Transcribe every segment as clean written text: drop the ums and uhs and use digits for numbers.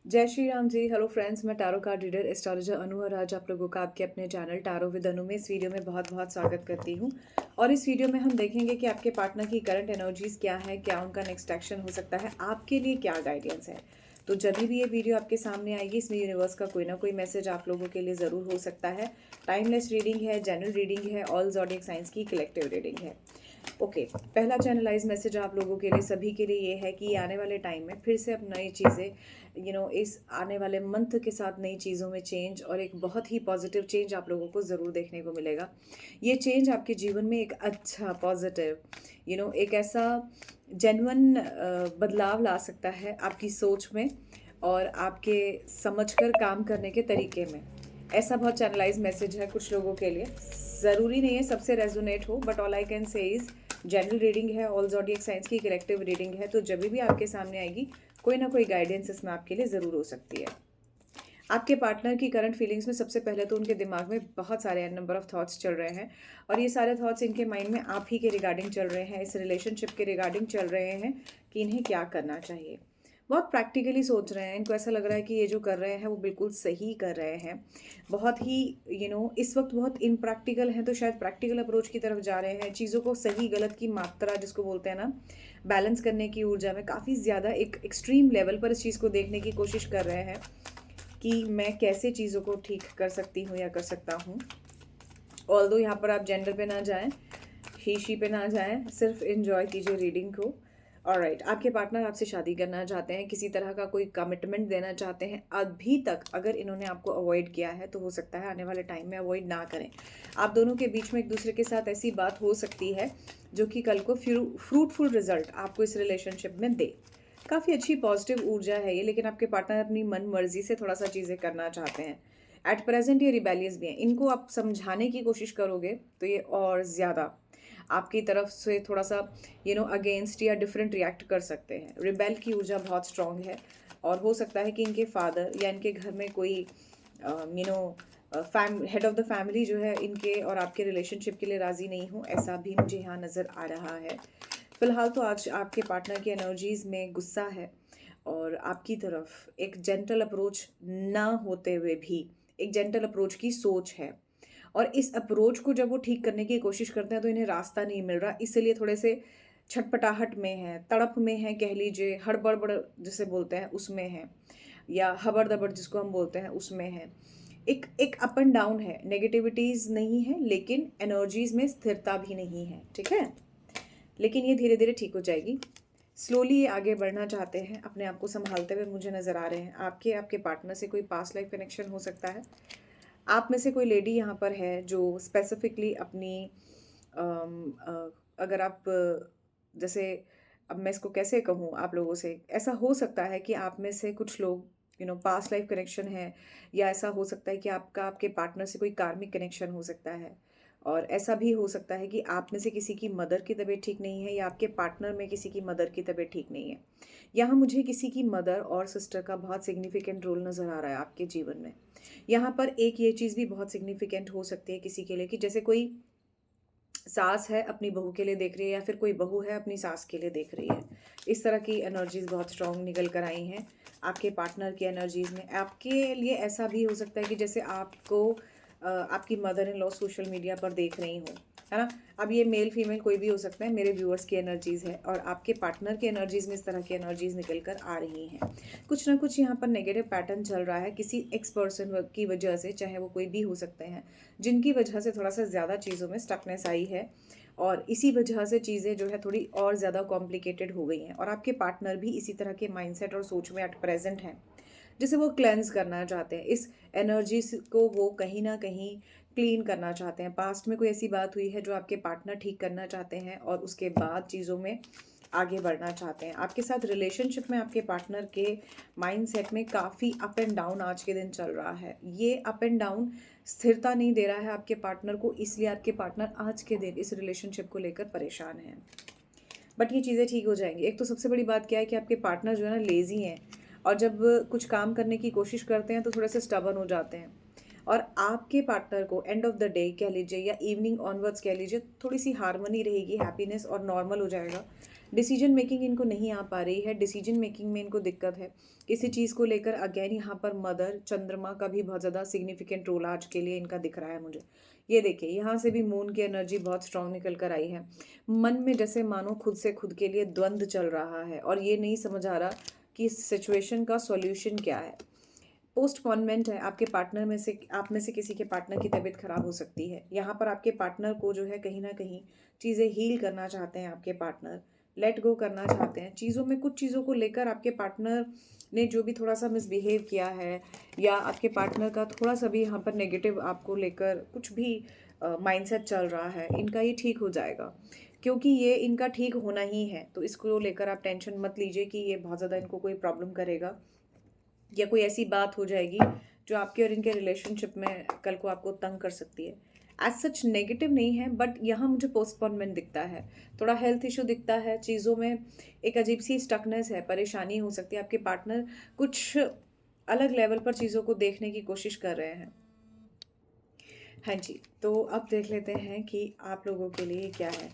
जय Shri Ram ji. Hello friends, मैं tarot card reader astrologer अनु और आज आप लोगों का आपके अपने चैनल टैरो विद अनु में इस वीडियो में बहुत बहुत स्वागत करती हूँ। और इस वीडियो में हम देखेंगे कि आपके पार्टनर की करंट एनर्जीज क्या है, क्या उनका नेक्स्ट एक्शन हो सकता है, आपके लिए क्या गाइडेंस है। तो जब भी ये वीडियो आपके सामने आएगी, इसमें यूनिवर्स का कोई ना कोई मैसेज आप लोगों के लिए ज़रूर हो सकता है। टाइमलेस रीडिंग है, जनरल रीडिंग है, ऑल ज़ोडिएक साइंस की कलेक्टिव रीडिंग है। ओके, पहला चैनलाइज मैसेज आप लोगों के लिए सभी के लिए ये है कि आने वाले टाइम में फिर से अब नई चीज़ें इस आने वाले मंथ के साथ नई चीज़ों में चेंज और एक बहुत ही पॉजिटिव चेंज आप लोगों को ज़रूर देखने को मिलेगा। ये चेंज आपके जीवन में एक अच्छा पॉजिटिव एक ऐसा जेन्युइन बदलाव ला सकता है आपकी सोच में और आपके समझकर काम करने के तरीके में। ऐसा बहुत चैनलाइज मैसेज है कुछ लोगों के लिए। ज़रूरी नहीं है सबसे रेजोनेट हो, but all I can say is general reading है, ऑल ज़ोडिएक साइंस की कलेक्टिव रीडिंग है। तो जब भी आपके सामने आएगी कोई ना कोई गाइडेंस इसमें आपके लिए ज़रूर हो सकती है। आपके पार्टनर की करंट फीलिंग्स में सबसे पहले तो उनके दिमाग में बहुत सारे नंबर ऑफ थॉट्स चल रहे हैं और ये सारे थॉट्स इनके माइंड में आप ही के रिगार्डिंग चल रहे हैं, इस रिलेशनशिप के रिगार्डिंग चल रहे हैं कि इन्हें क्या करना चाहिए। बहुत प्रैक्टिकली सोच रहे हैं, इनको ऐसा लग रहा है कि ये जो कर रहे हैं वो बिल्कुल सही कर रहे हैं। बहुत ही इस वक्त बहुत इनप्रैक्टिकल हैं, तो शायद प्रैक्टिकल अप्रोच की तरफ जा रहे हैं। चीज़ों को सही गलत की मात्रा जिसको बोलते हैं ना, बैलेंस करने की ऊर्जा में काफ़ी ज़्यादा एक एक्सट्रीम लेवल पर इस चीज़ को देखने की कोशिश कर रहे हैं कि मैं कैसे चीज़ों को ठीक कर सकती हूँ या कर सकता हूँ। ऑल्दो यहाँ पर आप जेंडर पे ना जाएं, ही शी पे ना जाएं, सिर्फ एंजॉय कीजिए रीडिंग को। ऑलराइट, आपके पार्टनर आपसे शादी करना चाहते हैं, किसी तरह का कोई कमिटमेंट देना चाहते हैं। अभी तक अगर इन्होंने आपको अवॉइड किया है तो हो सकता है आने वाले टाइम में अवॉइड ना करें। आप दोनों के बीच में एक दूसरे के साथ ऐसी बात हो सकती है जो कि कल को फ्रूटफुल रिजल्ट आपको इस रिलेशनशिप में दे। काफ़ी अच्छी पॉजिटिव ऊर्जा है ये, लेकिन आपके पार्टनर अपनी मन मर्जी से थोड़ा सा चीज़ें करना चाहते हैं। एट प्रेजेंट ये रिबेलियस भी हैं। इनको आप समझाने की कोशिश करोगे तो ये और ज़्यादा आपकी तरफ से थोड़ा सा अगेंस्ट या डिफरेंट रिएक्ट कर सकते हैं। रिबेल की ऊर्जा बहुत स्ट्रांग है और हो सकता है कि इनके फादर या इनके घर में कोई हेड ऑफ द फैमिली जो है इनके और आपके रिलेशनशिप के लिए राज़ी नहीं हो, ऐसा भी मुझे यहाँ नज़र आ रहा है। फिलहाल तो आज आपके पार्टनर की एनर्जीज में गुस्सा है और आपकी तरफ एक जेंटल अप्रोच ना होते हुए भी एक जेंटल अप्रोच की सोच है। और इस अप्रोच को जब वो ठीक करने की कोशिश करते हैं तो इन्हें रास्ता नहीं मिल रहा, इसलिए थोड़े से छटपटाहट में है, तड़प में है, कह लीजिए हड़बड़ जिसे बोलते हैं उसमें है, या हबड़ दबड़ जिसको हम बोलते हैं उसमें है। एक एक अप एंड डाउन है, नेगेटिविटीज़ नहीं है लेकिन एनर्जीज में स्थिरता भी नहीं है। ठीक है, लेकिन ये धीरे धीरे ठीक हो जाएगी। स्लोली ये आगे बढ़ना चाहते हैं, अपने आप को संभालते हुए मुझे नज़र आ रहे हैं। आपके आपके पार्टनर से कोई पास्ट लाइफ कनेक्शन हो सकता है। आप में से कोई लेडी यहाँ पर है जो स्पेसिफिकली अपनी अगर आप जैसे, अब मैं इसको कैसे कहूँ आप लोगों से, ऐसा हो सकता है कि आप में से कुछ लोग पास्ट लाइफ कनेक्शन है, या ऐसा हो सकता है कि आपका आपके पार्टनर से कोई कार्मिक कनेक्शन हो सकता है। और ऐसा भी हो सकता है कि आप में से किसी की मदर की तबीयत ठीक नहीं है या आपके पार्टनर में किसी की मदर की तबीयत ठीक नहीं है। यहाँ मुझे किसी की मदर और सिस्टर का बहुत सिग्निफिकेंट रोल नज़र आ रहा है आपके जीवन में। यहाँ पर एक ये चीज़ भी बहुत सिग्निफिकेंट हो सकती है किसी के लिए कि जैसे कोई सास है अपनी बहू के लिए देख रही है या फिर कोई बहू है अपनी सास के लिए देख रही है। इस तरह की एनर्जीज बहुत स्ट्रांग निकल कर आई हैं आपके पार्टनर की एनर्जीज में। आपके लिए ऐसा भी हो सकता है कि जैसे आपको आपकी mother in law social media पर देख रही हो, है ना। अब ये मेल फीमेल कोई भी हो सकता है, मेरे व्यूअर्स की एनर्जीज है और आपके पार्टनर की एनर्जीज में इस तरह की एनर्जीज निकल कर आ रही हैं। कुछ ना कुछ यहाँ पर नेगेटिव पैटर्न चल रहा है किसी एक्स पर्सन की वजह से, चाहे वो कोई भी हो सकते हैं, जिनकी वजह से थोड़ा सा ज़्यादा चीज़ों में स्टकनेस आई है और इसी वजह से चीज़ें जो है थोड़ी और ज़्यादा कॉम्प्लिकेटेड हो गई हैं। और आपके पार्टनर भी इसी तरह के माइंडसेट और सोच में एट प्रेजेंट हैं, जिसे वो क्लेंस करना चाहते हैं। इस एनर्जी को वो कहीं ना कहीं क्लीन करना चाहते हैं। पास्ट में कोई ऐसी बात हुई है जो आपके पार्टनर ठीक करना चाहते हैं और उसके बाद चीज़ों में आगे बढ़ना चाहते हैं। आपके साथ रिलेशनशिप में आपके पार्टनर के माइंडसेट में काफ़ी अप एंड डाउन आज के दिन चल रहा है। ये अप एंड डाउन स्थिरता नहीं दे रहा है आपके पार्टनर को, इसलिए आपके पार्टनर आज के दिन इस रिलेशनशिप को लेकर परेशान हैं। बट ये चीज़ें ठीक हो जाएंगी। एक तो सबसे बड़ी बात क्या है कि आपके पार्टनर जो है ना लेज़ी हैं और जब कुछ काम करने की कोशिश करते हैं तो थोड़े से स्टबर्न हो जाते हैं। और आपके पार्टनर को एंड ऑफ द डे कह लीजिए या इवनिंग ऑनवर्ड्स कह लीजिए, थोड़ी सी हार्मनी रहेगी, हैप्पीनेस और नॉर्मल हो जाएगा। डिसीजन मेकिंग इनको नहीं आ पा रही है, डिसीजन मेकिंग में इनको दिक्कत है किसी चीज़ को लेकर। अगेन यहाँ पर मदर चंद्रमा का भी बहुत ज़्यादा सिग्निफिकेंट रोल आज के लिए इनका दिख रहा है मुझे। ये देखिए यहाँ से भी मून की एनर्जी बहुत स्ट्रांग निकल कर आई है। मन में जैसे मानो खुद से खुद के लिए द्वंद्व चल रहा है और ये नहीं समझ आ रहा कि इस सिचुएशन का सॉल्यूशन क्या है। पोस्टपोनमेंट है, आपके पार्टनर में से, आप में से किसी के पार्टनर की तबीयत खराब हो सकती है। यहाँ पर आपके पार्टनर को जो है कहीं ना कहीं चीज़ें हील करना चाहते हैं, आपके पार्टनर लेट गो करना चाहते हैं चीज़ों में। कुछ चीज़ों को लेकर आपके पार्टनर ने जो भी थोड़ा सा मिसबिहेव किया है, या आपके पार्टनर का थोड़ा सा भी यहाँ पर नेगेटिव आपको लेकर कुछ भी माइंडसेट चल रहा है, इनका ये ठीक हो जाएगा, क्योंकि ये इनका ठीक होना ही है। तो इसको लेकर आप टेंशन मत लीजिए कि ये बहुत ज़्यादा इनको कोई प्रॉब्लम करेगा या कोई ऐसी बात हो जाएगी जो आपके और इनके रिलेशनशिप में कल को आपको तंग कर सकती है। एज सच नेगेटिव नहीं है, बट यहाँ मुझे पोस्टपोनमेंट दिखता है, थोड़ा हेल्थ इशू दिखता है, चीज़ों में एक अजीब सी स्टकनेस है, परेशानी हो सकती है। आपके पार्टनर कुछ अलग लेवल पर चीज़ों को देखने की कोशिश कर रहे हैं। हाँ जी, तो अब देख लेते हैं कि आप लोगों के लिए क्या है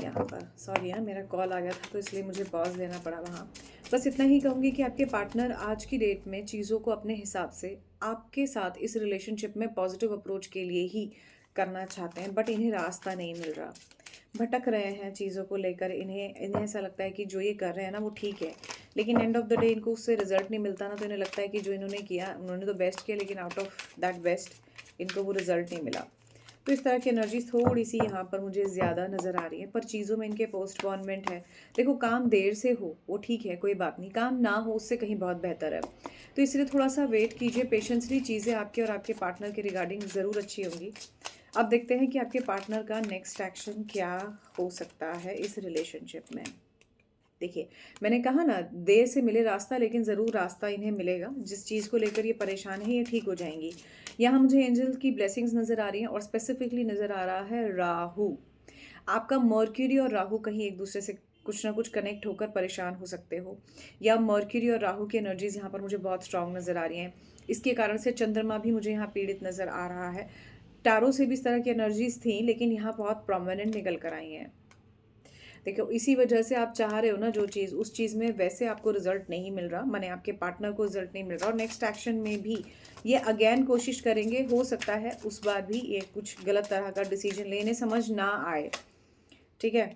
यहाँ पर। सॉरी यार, मेरा कॉल आ गया था तो इसलिए मुझे पॉज देना पड़ा वहाँ। बस इतना ही कहूँगी कि आपके पार्टनर आज की डेट में चीज़ों को अपने हिसाब से आपके साथ इस रिलेशनशिप में पॉजिटिव अप्रोच के लिए ही करना चाहते हैं, बट इन्हें रास्ता नहीं मिल रहा, भटक रहे हैं चीज़ों को लेकर। इन्हें ऐसा लगता है कि जो ये कर रहे हैं ना वो ठीक है, लेकिन एंड ऑफ द डे इनको उससे रिजल्ट नहीं मिलता ना, तो इन्हें लगता है कि जो इन्होंने किया उन्होंने तो बेस्ट किया, लेकिन आउट ऑफ दैट बेस्ट इनको वो रिजल्ट नहीं मिला। तो इस तरह की एनर्जी थोड़ी सी यहाँ पर मुझे ज़्यादा नज़र आ रही है, पर चीज़ों में इनके पोस्टपोनमेंट है। देखो, काम देर से हो वो ठीक है, कोई बात नहीं, काम ना हो उससे कहीं बहुत बेहतर है। तो इसलिए थोड़ा सा वेट कीजिए, पेशेंसली चीज़ें आपके और आपके पार्टनर के रिगार्डिंग ज़रूर अच्छी होंगी। अब देखते हैं कि आपके पार्टनर का नेक्स्ट एक्शन क्या हो सकता है इस रिलेशनशिप में। देखिए, मैंने कहा ना, देर से मिले रास्ता, लेकिन ज़रूर रास्ता इन्हें मिलेगा। जिस चीज़ को लेकर ये परेशान है ये ठीक हो जाएंगी। यहाँ मुझे एंजल की ब्लेसिंग्स नज़र आ रही हैं और स्पेसिफिकली नज़र आ रहा है राहु। आपका मर्क्यूरी और राहु कहीं एक दूसरे से कुछ ना कुछ कनेक्ट होकर परेशान हो सकते हो, या मर्क्यूरी और राहु की एनर्जीज यहाँ पर मुझे बहुत स्ट्रांग नज़र आ रही हैं। इसके कारण से चंद्रमा भी मुझे यहाँ पीड़ित नज़र आ रहा है। टारो से भी इस तरह की एनर्जीज थी, लेकिन यहाँ बहुत प्रोमिनेंट निकल कर आई हैं। देखो, इसी वजह से आप चाह रहे हो ना जो चीज़, उस चीज़ में वैसे आपको रिजल्ट नहीं मिल रहा, माने आपके पार्टनर को रिजल्ट नहीं मिल रहा, और नेक्स्ट एक्शन में भी ये अगेन कोशिश करेंगे। हो सकता है उस बार भी ये कुछ गलत तरह का डिसीजन लेने समझ ना आए, ठीक है।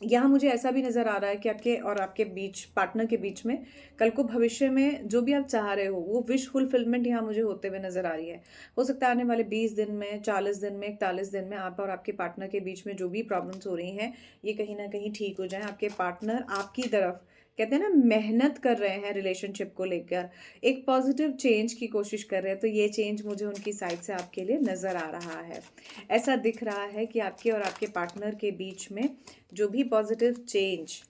यहाँ मुझे ऐसा भी नज़र आ रहा है कि आपके और आपके बीच, पार्टनर के बीच में कल को भविष्य में जो भी आप चाह रहे हो वो विश फुलफिलमेंट यहाँ मुझे होते हुए नज़र आ रही है। हो सकता है आने वाले 20 दिन में, 40 दिन में, 41 दिन में आप और आपके पार्टनर के बीच में जो भी प्रॉब्लम्स हो रही हैं ये कहीं ना कहीं ठीक हो जाए। आपके पार्टनर आपकी तरफ, कहते हैं ना, मेहनत कर रहे हैं रिलेशनशिप को लेकर, एक पॉजिटिव चेंज की कोशिश कर रहे हैं। तो ये चेंज मुझे उनकी साइड से आपके लिए नज़र आ रहा है। ऐसा दिख रहा है कि आपके और आपके पार्टनर के बीच में जो भी पॉजिटिव चेंज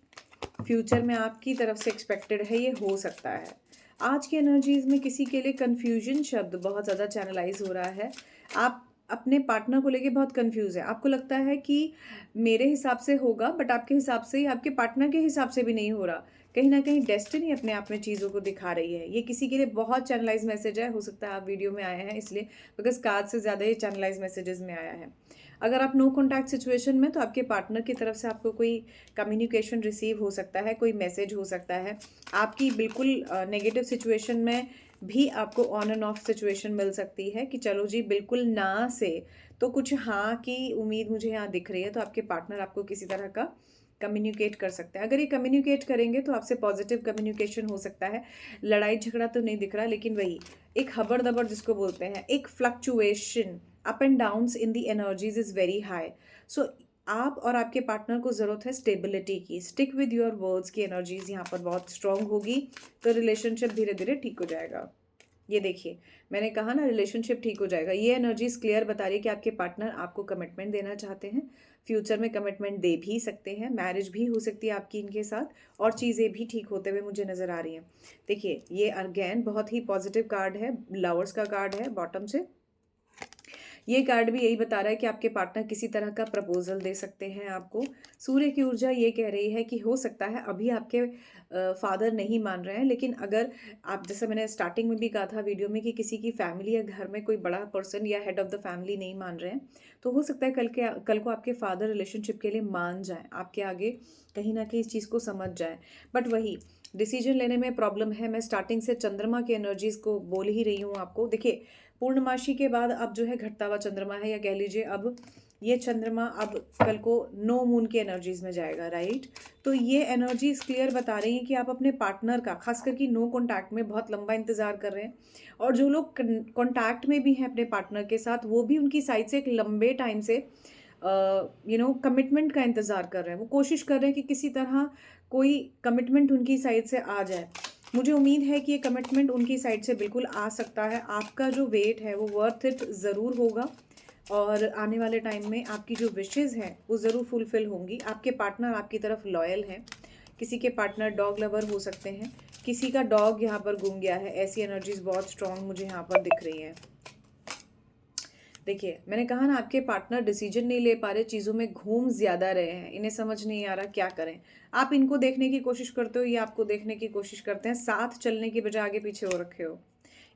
फ्यूचर में आपकी तरफ से एक्सपेक्टेड है ये हो सकता है। आज की एनर्जीज में किसी के लिए कन्फ्यूजन शब्द बहुत ज़्यादा चैनलाइज हो रहा है। आप अपने पार्टनर को लेके बहुत कंफ्यूज है। आपको लगता है कि मेरे हिसाब से होगा, बट आपके हिसाब से ही, आपके पार्टनर के हिसाब से भी नहीं हो रहा। कहीं ना कहीं डेस्टिनी अपने आप में चीज़ों को दिखा रही है। ये किसी के लिए बहुत चैनलाइज मैसेज है। हो सकता है आप वीडियो में आए हैं इसलिए, बिकॉज कार्ड से ज़्यादा ये चैनलाइज मैसेजेस में आया है। अगर आप नो कॉन्टैक्ट सिचुएशन में, तो आपके पार्टनर की तरफ से आपको कोई कम्युनिकेशन रिसीव हो सकता है, कोई मैसेज हो सकता है। आपकी बिल्कुल नेगेटिव सिचुएशन में भी आपको ऑन एंड ऑफ सिचुएशन मिल सकती है कि चलो जी, बिल्कुल ना से तो कुछ हाँ की उम्मीद मुझे यहाँ दिख रही है। तो आपके पार्टनर आपको किसी तरह का कम्युनिकेट कर सकते हैं। अगर ये कम्युनिकेट करेंगे तो आपसे पॉजिटिव कम्युनिकेशन हो सकता है। लड़ाई झगड़ा तो नहीं दिख रहा, लेकिन वही एक हबड़ दबड़ जिसको बोलते हैं, एक fluctuation, up and downs in the energies is very high. So आप और आपके पार्टनर को ज़रूरत है स्टेबिलिटी की। स्टिक विद योर वर्ड्स की एनर्जीज यहाँ पर बहुत स्ट्रांग होगी, तो रिलेशनशिप धीरे धीरे ठीक हो जाएगा। ये देखिए, मैंने कहा ना रिलेशनशिप ठीक हो जाएगा। ये एनर्जीज क्लियर बता रही है कि आपके पार्टनर आपको कमिटमेंट देना चाहते हैं, फ्यूचर में कमिटमेंट दे भी सकते हैं, मैरिज भी हो सकती है आपकी इनके साथ, और चीज़ें भी ठीक होते हुए मुझे नज़र आ रही हैं। देखिए, ये अगेन बहुत ही पॉजिटिव कार्ड है, लवर्स का कार्ड है बॉटम से। ये कार्ड भी यही बता रहा है कि आपके पार्टनर किसी तरह का प्रपोजल दे सकते हैं आपको। सूर्य की ऊर्जा ये कह रही है कि हो सकता है अभी आपके फादर नहीं मान रहे हैं, लेकिन अगर आप, जैसे मैंने स्टार्टिंग में भी कहा था वीडियो में, कि किसी की फैमिली या घर में कोई बड़ा पर्सन या हेड ऑफ द फैमिली नहीं मान रहे हैं, तो हो सकता है कल को आपके फादर रिलेशनशिप के लिए मान जाए, आपके आगे कहीं ना कहीं इस चीज़ को समझ जाए। बट वही डिसीजन लेने में प्रॉब्लम है। मैं स्टार्टिंग से चंद्रमा की एनर्जीज को बोल ही रही हूँ आपको। देखिए, पूर्णमासी के बाद अब जो है घटता हुआ चंद्रमा है, या कह लीजिए अब ये चंद्रमा अब कल को नो मून की एनर्जीज में जाएगा, राइट। तो ये एनर्जीज क्लियर बता रही हैं कि आप अपने पार्टनर का, खास करके नो कॉन्टैक्ट में बहुत लंबा इंतजार कर रहे हैं, और जो लोग कॉन्टैक्ट में भी हैं अपने पार्टनर के साथ, वो भी उनकी साइड से एक लंबे टाइम से कमिटमेंट का इंतज़ार कर रहे हैं। वो कोशिश कर रहे हैं कि किसी तरह कोई कमिटमेंट उनकी साइड से आ जाए। मुझे उम्मीद है कि ये कमिटमेंट उनकी साइड से बिल्कुल आ सकता है। आपका जो वेट है वो वर्थ इट ज़रूर होगा, और आने वाले टाइम में आपकी जो विशेज़ हैं वो ज़रूर फुलफ़िल होंगी। आपके पार्टनर आपकी तरफ लॉयल हैं। किसी के पार्टनर डॉग लवर हो सकते हैं, किसी का डॉग यहाँ पर गुम गया है। ऐसी एनर्जीज बहुत स्ट्रॉन्ग मुझे यहाँ पर दिख रही हैं। देखिए, मैंने कहा ना, आपके पार्टनर डिसीजन नहीं ले पा रहे, चीज़ों में घूम ज़्यादा रहे हैं, इन्हें समझ नहीं आ रहा क्या करें। आप इनको देखने की कोशिश करते हो, ये आपको देखने की कोशिश करते हैं, साथ चलने की बजाय आगे पीछे हो रखे हो।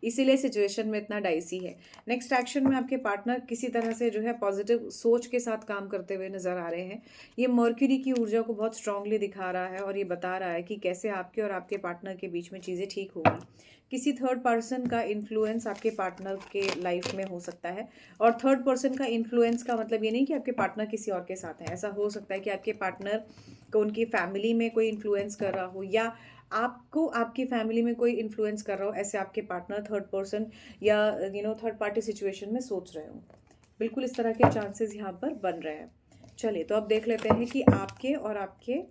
इसीलिए सिचुएशन में इतना डाइसी है। नेक्स्ट एक्शन में आपके पार्टनर किसी तरह से जो है पॉजिटिव सोच के साथ काम करते हुए नजर आ रहे हैं। ये मर्क्यूरी की ऊर्जा को बहुत स्ट्रांगली दिखा रहा है, और ये बता रहा है कि कैसे आपके और आपके पार्टनर के बीच में चीज़ें ठीक होंगी। किसी थर्ड पर्सन का इन्फ्लुएंस आपके पार्टनर के लाइफ में हो सकता है। और थर्ड पर्सन का इन्फ्लुएंस का मतलब ये नहीं कि आपके पार्टनर किसी और के साथ है। ऐसा हो सकता है कि आपके पार्टनर को उनकी फैमिली में कोई इन्फ्लुएंस कर रहा हो, या आपको आपकी फैमिली में कोई इन्फ्लुएंस कर रहा हो। ऐसे आपके पार्टनर थर्ड पर्सन या थर्ड पार्टी सिचुएशन में सोच रहे हो। बिल्कुल इस तरह के चांसेस यहाँ पर बन रहे हैं। चलिए, तो अब देख लेते हैं कि आपके और आपके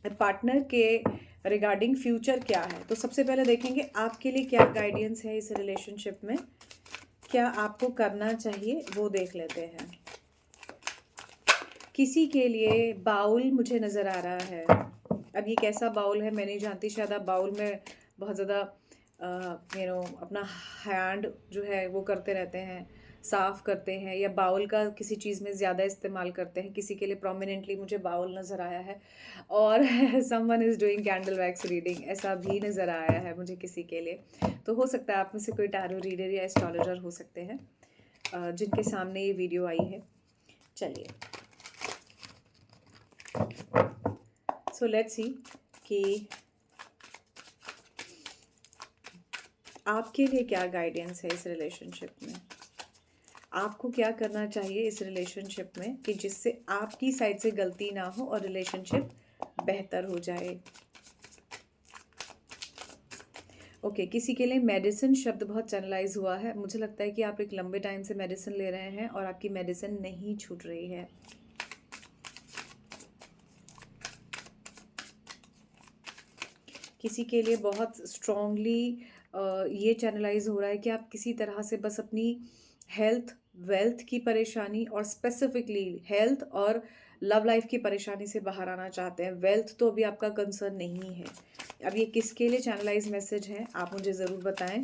पार्टनर के रिगार्डिंग फ्यूचर क्या है। तो सबसे पहले देखेंगे आपके लिए क्या गाइडेंस है इस रिलेशनशिप में, क्या आपको करना चाहिए, वो देख लेते हैं। किसी के लिए बाउल मुझे नज़र आ रहा है। अब ये कैसा बाउल है मैं नहीं जानती। शायद आप बाउल में बहुत ज़्यादा अपना हैंड जो है वो करते रहते हैं, साफ़ करते हैं, या बाउल का किसी चीज़ में ज़्यादा इस्तेमाल करते हैं। किसी के लिए प्रोमिनेंटली मुझे बाउल नज़र आया है। और someone is doing candle wax reading, ऐसा भी नज़र आया है मुझे किसी के लिए। तो हो सकता है आप में से कोई टैरो रीडर या एस्ट्रोलॉजर हो सकते हैं जिनके सामने ये वीडियो आई है। चलिए, सो लेट्स सी कि आपके लिए क्या गाइडेंस है इस रिलेशनशिप में। आपको क्या करना चाहिए इस रिलेशनशिप में कि जिससे आपकी साइड से गलती ना हो और रिलेशनशिप बेहतर हो जाए। ओके, किसी के लिए मेडिसिन शब्द बहुत चैनलाइज हुआ है। मुझे लगता है कि आप एक लंबे टाइम से मेडिसिन ले रहे हैं और आपकी मेडिसिन नहीं छूट रही है। किसी के लिए बहुत स्ट्रॉन्गली ये चैनलाइज हो रहा है कि आप किसी तरह से बस अपनी हेल्थ, वेल्थ की परेशानी, और स्पेसिफिकली हेल्थ और लव लाइफ की परेशानी से बाहर आना चाहते हैं। वेल्थ तो अभी आपका कंसर्न नहीं है। अब ये किसके लिए चैनलाइज मैसेज है, आप मुझे ज़रूर बताएं।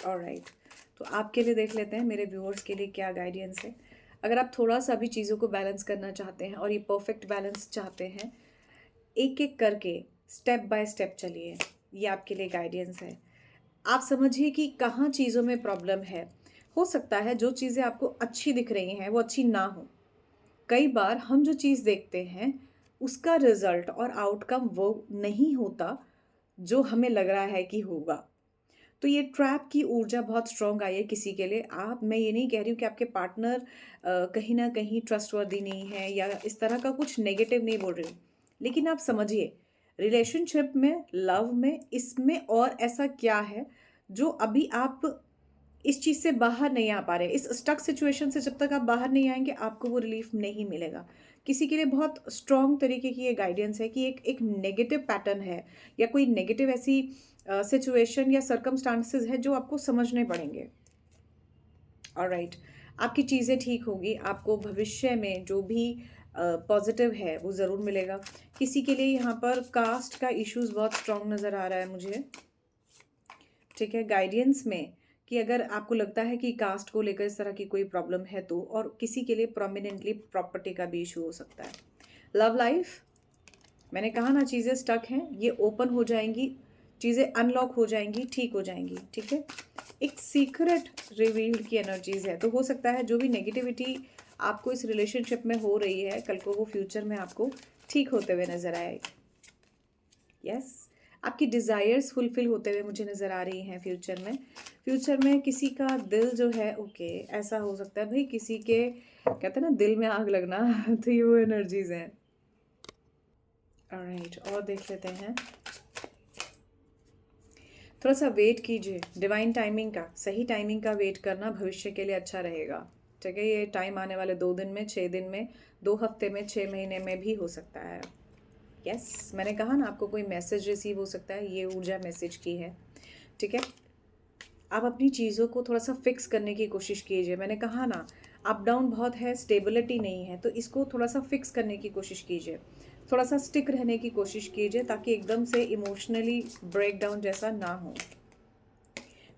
ऑलराइट, तो आपके लिए देख लेते हैं मेरे व्यूअर्स के लिए क्या गाइडेंस है। अगर आप थोड़ा सा भी चीज़ों को बैलेंस करना चाहते हैं और ये परफेक्ट बैलेंस चाहते हैं, एक एक करके स्टेप बाय स्टेप चलिए, ये आपके लिए गाइडेंस है। आप समझिए कि कहाँ चीज़ों में प्रॉब्लम है। हो सकता है जो चीज़ें आपको अच्छी दिख रही हैं वो अच्छी ना हो। कई बार हम जो चीज़ देखते हैं उसका रिजल्ट और आउटकम वो नहीं होता जो हमें लग रहा है कि होगा। तो ये ट्रैप की ऊर्जा बहुत स्ट्रॉन्ग आई है किसी के लिए। मैं ये नहीं कह रही हूँ कि आपके पार्टनर कहीं ना कहीं ट्रस्टवर्दी नहीं है या इस तरह का कुछ नेगेटिव नहीं बोल रही हूँ, लेकिन आप समझिए रिलेशनशिप में, लव में, इसमें और ऐसा क्या है जो अभी आप इस चीज़ से बाहर नहीं आ पा रहे। इस स्टक सिचुएशन से जब तक आप बाहर नहीं आएंगे आपको वो रिलीफ नहीं मिलेगा। किसी के लिए बहुत स्ट्रॉन्ग तरीके की ये गाइडेंस है कि एक नेगेटिव पैटर्न है, या कोई नेगेटिव ऐसी सिचुएशन या सर्कमस्टांसेस है जो आपको समझने पड़ेंगे। ऑलराइट, आपकी चीज़ें ठीक होगी, आपको भविष्य में जो भी पॉजिटिव है वो ज़रूर मिलेगा। किसी के लिए यहाँ पर कास्ट का इश्यूज बहुत स्ट्रॉन्ग नज़र आ रहा है मुझे। ठीक है, गाइडेंस में कि अगर आपको लगता है कि कास्ट को लेकर इस तरह की कोई प्रॉब्लम है तो, और किसी के लिए प्रोमिनेंटली प्रॉपर्टी का भी इशू हो सकता है। लव लाइफ, मैंने कहा ना चीज़ें स्टक हैं, ये ओपन हो जाएंगी, चीज़ें अनलॉक हो जाएंगी, ठीक हो जाएंगी। ठीक है, एक सीक्रेट रिवील्ड की एनर्जीज है, तो हो सकता है जो भी नेगेटिविटी आपको इस रिलेशनशिप में हो रही है, कल को वो फ्यूचर में आपको ठीक होते हुए नजर आएगी। यस, आपकी डिज़ायर्स फुलफिल होते हुए मुझे नज़र आ रही हैं फ्यूचर में। फ्यूचर में किसी का दिल जो है, ओके, ऐसा हो सकता है भाई, किसी के कहते हैं ना दिल में आग लगना तो ये वो एनर्जीज हैं। ऑलराइट, और देख लेते हैं। थोड़ा सा वेट कीजिए, डिवाइन टाइमिंग का, सही टाइमिंग का वेट करना भविष्य के लिए अच्छा रहेगा। ठीक है, ये टाइम आने वाले 2 दिन में, 6 दिन में, 2 हफ्ते में, 6 महीने में भी हो सकता है। यस, मैंने कहा ना आपको कोई मैसेज रिसीव हो सकता है, ये ऊर्जा मैसेज की है। ठीक है, आप अपनी चीज़ों को थोड़ा सा फिक्स करने की कोशिश कीजिए। मैंने कहा ना अप डाउन बहुत है, स्टेबिलिटी नहीं है, तो इसको थोड़ा सा फिक्स करने की कोशिश कीजिए, थोड़ा सा स्टिक रहने की कोशिश कीजिए, ताकि एकदम से इमोशनली ब्रेक डाउन जैसा ना हो।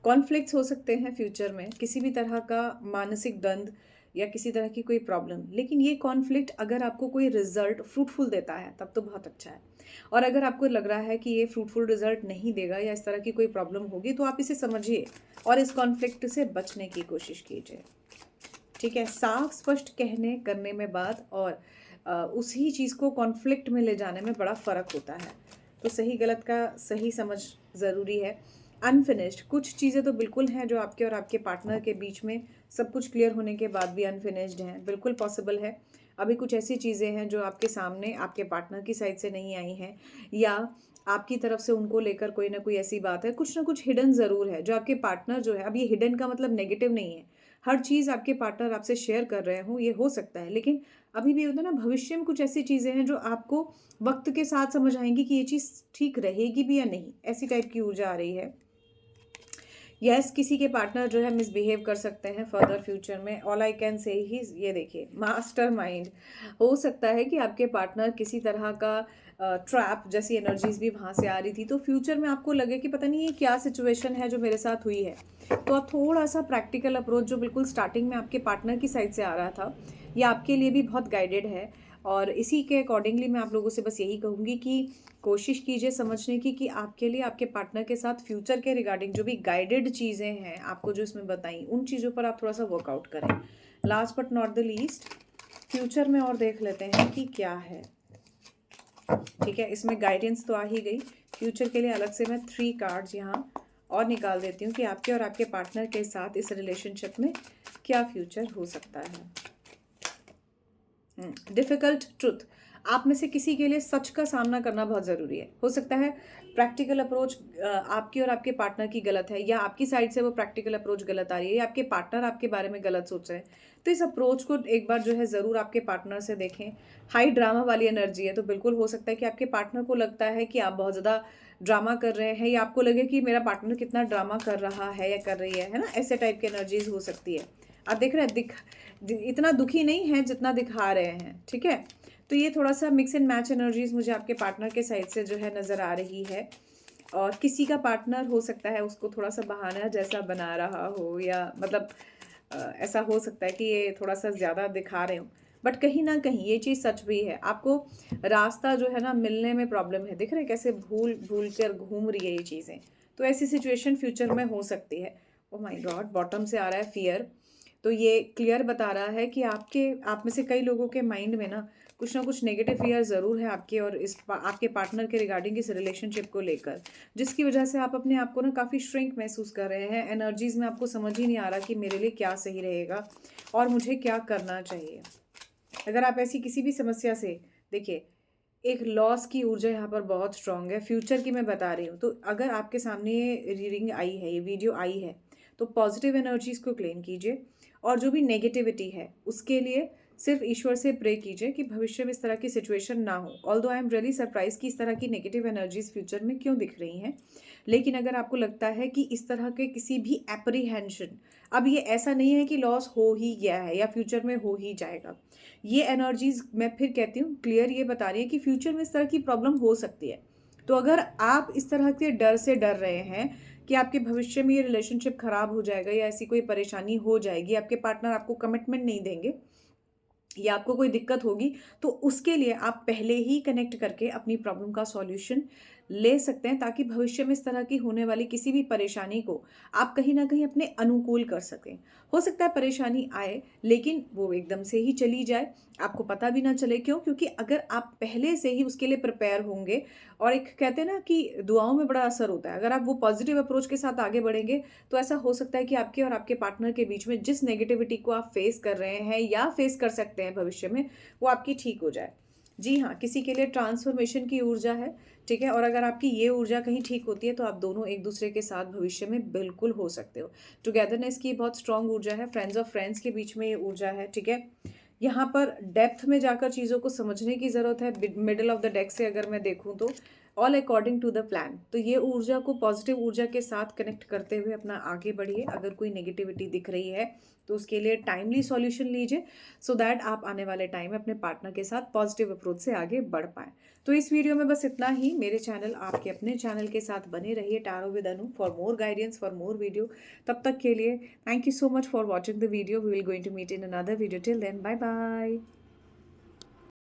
कॉन्फ्लिक्ट्स हो सकते हैं फ्यूचर में, किसी भी तरह का मानसिक द्वंद या किसी तरह की कोई प्रॉब्लम, लेकिन ये कॉन्फ्लिक्ट अगर आपको कोई रिजल्ट फ्रूटफुल देता है तब तो बहुत अच्छा है। और अगर आपको लग रहा है कि ये फ्रूटफुल रिजल्ट नहीं देगा या इस तरह की कोई प्रॉब्लम होगी, तो आप इसे समझिए और इस कॉन्फ्लिक्ट से बचने की कोशिश कीजिए। ठीक है, साफ स्पष्ट कहने करने में बात और उसी चीज़ को कॉन्फ्लिक्ट में ले जाने में बड़ा फ़र्क होता है। तो सही गलत का सही समझ ज़रूरी है। अनफिनिश्ड कुछ चीज़ें तो बिल्कुल हैं जो आपके और आपके पार्टनर के बीच में सब कुछ क्लियर होने के बाद भी अनफिनिश्ड हैं, बिल्कुल पॉसिबल है। अभी कुछ ऐसी चीज़ें हैं जो आपके सामने आपके पार्टनर की साइड से नहीं आई हैं, या आपकी तरफ से उनको लेकर कोई ना कोई ऐसी बात है, कुछ ना कुछ हिडन ज़रूर है जो आपके पार्टनर जो है, अब ये हिडन का मतलब नेगेटिव नहीं है, हर चीज़ आपके पार्टनर आपसे शेयर कर रहे हों, ये हो सकता है, लेकिन अभी भी होता है ना, भविष्य में कुछ ऐसी चीज़ें हैं जो आपको वक्त के साथ समझ आएंगी कि ये चीज़ ठीक रहेगी भी या नहीं, ऐसी टाइप की ऊर्जा आ रही है। यस, किसी के पार्टनर जो है मिसबिहेव कर सकते हैं फर्दर फ्यूचर में। ऑल आई कैन से ही, ये देखिए, मास्टर माइंड, हो सकता है कि आपके पार्टनर किसी तरह का ट्रैप जैसी एनर्जीज भी वहाँ से आ रही थी, तो फ्यूचर में आपको लगे कि पता नहीं ये क्या सिचुएशन है जो मेरे साथ हुई है, तो आप थोड़ा सा प्रैक्टिकल अप्रोच जो बिल्कुल स्टार्टिंग में आपके पार्टनर की साइड से आ रहा था, ये आपके लिए भी बहुत गाइडेड है। और इसी के अकॉर्डिंगली मैं आप लोगों से बस यही कहूँगी कि कोशिश कीजिए समझने की कि आपके लिए आपके पार्टनर के साथ फ्यूचर के रिगार्डिंग जो भी गाइडेड चीज़ें हैं आपको जो इसमें बताई, उन चीज़ों पर आप थोड़ा सा वर्कआउट करें। Last but not the least, future में और देख लेते हैं कि क्या है। ठीक है, इसमें गाइडेंस तो आ ही गई, फ्यूचर के लिए अलग से मैं 3 कार्ड्स यहाँ और निकाल देती हूँ कि आपके और आपके पार्टनर के साथ इस रिलेशनशिप में क्या फ्यूचर हो सकता है। डिफ़िकल्ट ट्रुथ, आप में से किसी के लिए सच का सामना करना बहुत ज़रूरी है। हो सकता है प्रैक्टिकल अप्रोच आपकी और आपके पार्टनर की गलत है, या आपकी साइड से वो प्रैक्टिकल अप्रोच गलत आ रही है, या आपके पार्टनर आपके बारे में गलत सोच रहे हैं। तो इस अप्रोच को एक बार जो है ज़रूर आपके पार्टनर से देखें। हाई ड्रामा वाली एनर्जी है, तो बिल्कुल हो सकता है कि आपके पार्टनर को लगता है कि आप बहुत ज़्यादा ड्रामा कर रहे हैं, या आपको लगे कि मेरा पार्टनर कितना ड्रामा कर रहा है या कर रही है ना? ऐसे टाइप की एनर्जीज हो सकती है। आप देख रहे हैं, इतना दुखी नहीं है जितना दिखा रहे हैं। ठीक है, तो ये थोड़ा सा मिक्स एंड मैच एनर्जीज मुझे आपके पार्टनर के साइड से जो है नज़र आ रही है। और किसी का पार्टनर हो सकता है उसको थोड़ा सा बहाना जैसा बना रहा हो, या मतलब ऐसा हो सकता है कि ये थोड़ा सा ज़्यादा दिखा रहे हो, बट कहीं ना कहीं ये चीज़ सच भी है। आपको रास्ता जो है ना मिलने में प्रॉब्लम है, दिख रहे हैं कैसे भूल भूल कर घूम रही है ये चीज़ें। तो ऐसी सिचुएशन फ्यूचर में हो सकती है। ओ माय गॉड, बॉटम से आ रहा है फियर, तो ये क्लियर बता रहा है कि आप में से कई लोगों के माइंड में ना कुछ नेगेटिव फियर ज़रूर है आपके और आपके पार्टनर के रिगार्डिंग इस रिलेशनशिप को लेकर, जिसकी वजह से आप अपने आप को ना काफ़ी श्रिंक महसूस कर रहे हैं। एनर्जीज में आपको समझ ही नहीं आ रहा कि मेरे लिए क्या सही रहेगा और मुझे क्या करना चाहिए। अगर आप ऐसी किसी भी समस्या से, देखिए, एक लॉस की ऊर्जा यहाँ पर बहुत स्ट्रांग है, फ्यूचर की मैं बता रही हूँ। तो अगर आपके सामने ये रीडिंग आई है, ये वीडियो आई है, तो पॉजिटिव एनर्जीज़ को क्लेम कीजिए, और जो भी नेगेटिविटी है उसके लिए सिर्फ ईश्वर से प्रे कीजिए कि भविष्य में इस तरह की सिचुएशन ना हो। Although I am really surprise कि इस तरह की नेगेटिव एनर्जीज फ्यूचर में क्यों दिख रही हैं, लेकिन अगर आपको लगता है कि इस तरह के किसी भी एप्रीहेंशन, अब ये ऐसा नहीं है कि लॉस हो ही गया है या फ्यूचर में हो ही जाएगा, ये एनर्जीज मैं फिर कहती हूँ क्लियर ये बता रही है कि फ्यूचर में इस तरह की प्रॉब्लम हो सकती है। तो अगर आप इस तरह के डर से डर रहे हैं कि आपके भविष्य में ये रिलेशनशिप खराब हो जाएगा या ऐसी कोई परेशानी हो जाएगी, आपके पार्टनर आपको कमिटमेंट नहीं देंगे या आपको कोई दिक्कत होगी, तो उसके लिए आप पहले ही कनेक्ट करके अपनी प्रॉब्लम का सॉल्यूशन ले सकते हैं, ताकि भविष्य में इस तरह की होने वाली किसी भी परेशानी को आप कहीं न कहीं अपने अनुकूल कर सकें। हो सकता है परेशानी आए, लेकिन वो एकदम से ही चली जाए, आपको पता भी ना चले। क्यों? क्योंकि अगर आप पहले से ही उसके लिए प्रिपेयर होंगे, और एक कहते हैं ना कि दुआओं में बड़ा असर होता है। अगर आप वो पॉज़िटिव अप्रोच के साथ आगे बढ़ेंगे, तो ऐसा हो सकता है कि आपके और आपके पार्टनर के बीच में जिस नेगेटिविटी को आप फेस कर रहे हैं या फेस कर सकते हैं भविष्य में, वो आपकी ठीक हो जाए। जी हाँ, किसी के लिए ट्रांसफॉर्मेशन की ऊर्जा है, ठीक है? और अगर आपकी ये ऊर्जा कहीं ठीक होती है, तो आप दोनों एक-दूसरे के साथ भविष्य में बिल्कुल हो सकते हो। टुगेदरनेस की बहुत स्ट्रॉन्ग ऊर्जा है, फ्रेंड्स ऑफ फ्रेंड्स के बीच में ये ऊर्जा है, ठीक है? यहाँ पर डेप्थ में जाकर चीज़ों को समझने की ज़रूरत है। मिडल ऑफ द डेक से अगर मैं देखूँ तो all according to the plan. तो ये ऊर्जा को पॉजिटिव ऊर्जा के साथ कनेक्ट करते हुए अपना आगे बढ़िए। अगर कोई नेगेटिविटी दिख रही है, तो उसके लिए टाइमली सॉल्यूशन लीजिए, सो दैट आप आने वाले टाइम में अपने पार्टनर के साथ पॉजिटिव अप्रोच से आगे बढ़ पाएँ। तो इस वीडियो में बस इतना ही। मेरे चैनल आपके अपने चैनल के साथ बने रहिए, tarot with Anu, for more guidance, for more video. तब तक के लिए thank you so much for watching the video. We will going to meet in another video. Till then, bye bye.